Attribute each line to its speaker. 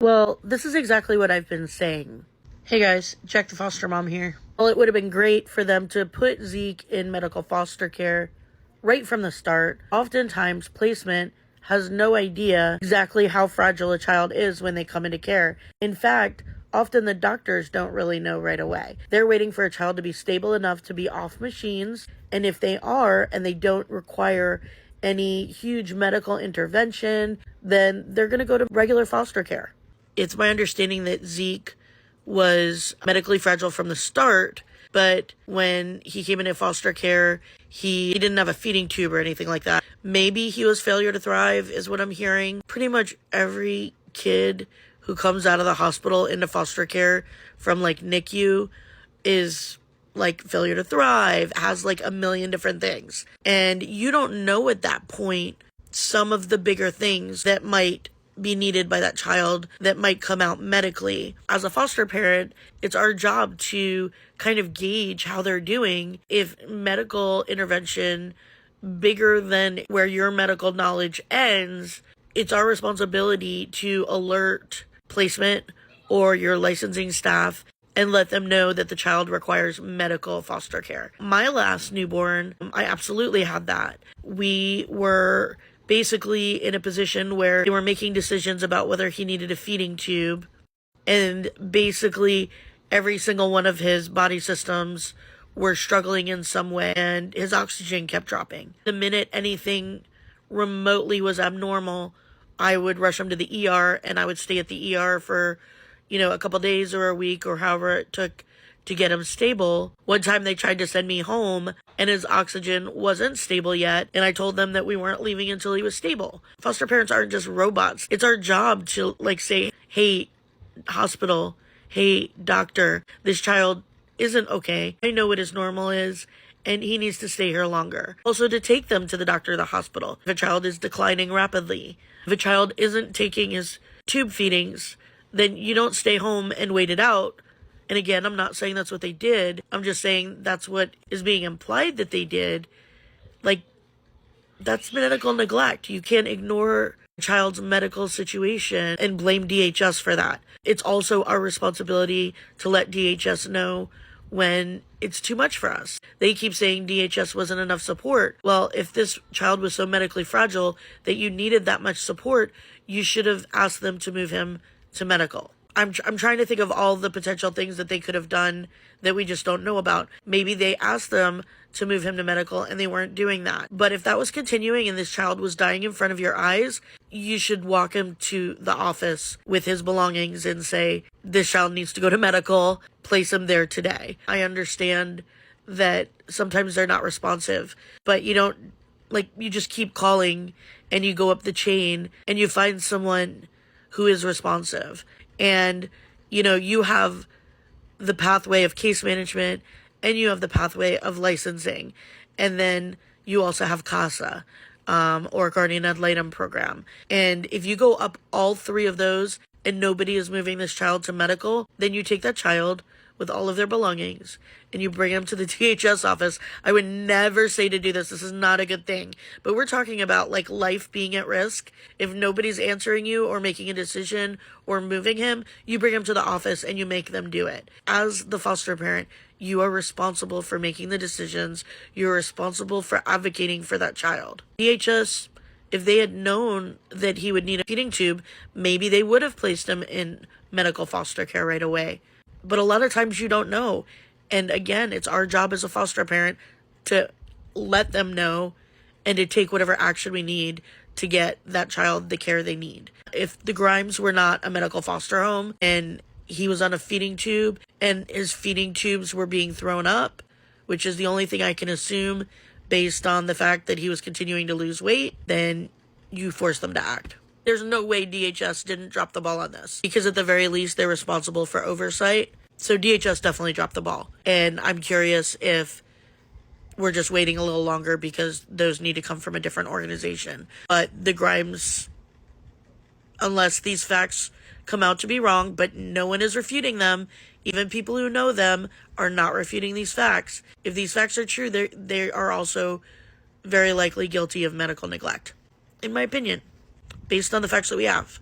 Speaker 1: Well, this is exactly what I've been saying. Hey guys, Jack the foster mom here. Well, it would have been great for them to put Zeke in medical foster care right from the start. Oftentimes, placement has no idea exactly how fragile a child is when they come into care. In fact, often the doctors don't really know right away. They're waiting for a child to be stable enough to be off machines, and if they are and they don't require any huge medical intervention, then they're going to go to regular foster care. It's my understanding that Zeke was medically fragile from the start, but when he came into foster care, he didn't have a feeding tube or anything like that. Maybe he was failure to thrive, is what I'm hearing. Pretty much every kid who comes out of the hospital into foster care from like NICU is like failure to thrive, has like a million different things. And you don't know at that point some of the bigger things that might be needed by that child that might come out medically. As a foster parent, it's our job to kind of gauge how they're doing. If medical intervention bigger than where your medical knowledge ends, it's our responsibility to alert placement or your licensing staff and let them know that the child requires medical foster care. My last newborn, I absolutely had that. We were basically in a position where they were making decisions about whether he needed a feeding tube, and basically every single one of his body systems were struggling in some way, and his oxygen kept dropping. The minute anything remotely was abnormal, I would rush him to the ER, and I would stay at the ER for, a couple days or a week or however it took to get him stable. One time they tried to send me home and his oxygen wasn't stable yet, and I told them that we weren't leaving until he was stable. Foster parents aren't just robots. It's our job to say, hey, hospital, hey, doctor, this child isn't okay. I know what his normal is, and he needs to stay here longer. Also, to take them to the doctor or the hospital if a child is declining rapidly. If a child isn't taking his tube feedings, then you don't stay home and wait it out. And again, I'm not saying that's what they did. I'm just saying that's what is being implied that they did. That's medical neglect. You can't ignore a child's medical situation and blame DHS for that. It's also our responsibility to let DHS know when it's too much for us. They keep saying DHS wasn't enough support. Well, if this child was so medically fragile that you needed that much support, you should have asked them to move him to medical. I'm trying to think of all the potential things that they could have done that we just don't know about. Maybe they asked them to move him to medical and they weren't doing that. But if that was continuing and this child was dying in front of your eyes, you should walk him to the office with his belongings and say, this child needs to go to medical, place him there today. I understand that sometimes they're not responsive, but you don't, you just keep calling and you go up the chain and you find someone who is responsive. And, you have the pathway of case management and you have the pathway of licensing. And then you also have CASA, or guardian ad litem program. And if you go up all three of those and nobody is moving this child to medical, then you take that child with all of their belongings and you bring them to the DHS office. I would never say to do this. This is not a good thing. But we're talking about life being at risk. If nobody's answering you or making a decision or moving him, you bring him to the office and you make them do it. As the foster parent, you are responsible for making the decisions. You're responsible for advocating for that child. DHS, if they had known that he would need a feeding tube, maybe they would have placed him in medical foster care right away. But a lot of times you don't know. And again, it's our job as a foster parent to let them know and to take whatever action we need to get that child the care they need. If the Grimes were not a medical foster home and he was on a feeding tube and his feeding tubes were being thrown up, which is the only thing I can assume based on the fact that he was continuing to lose weight, then you force them to act. There's no way DHS didn't drop the ball on this, because at the very least they're responsible for oversight. So DHS definitely dropped the ball. And I'm curious if we're just waiting a little longer because those need to come from a different organization. But the Grimes, unless these facts come out to be wrong, but no one is refuting them, even people who know them are not refuting these facts. If these facts are true, they are also very likely guilty of medical neglect, in my opinion, based on the facts that we have.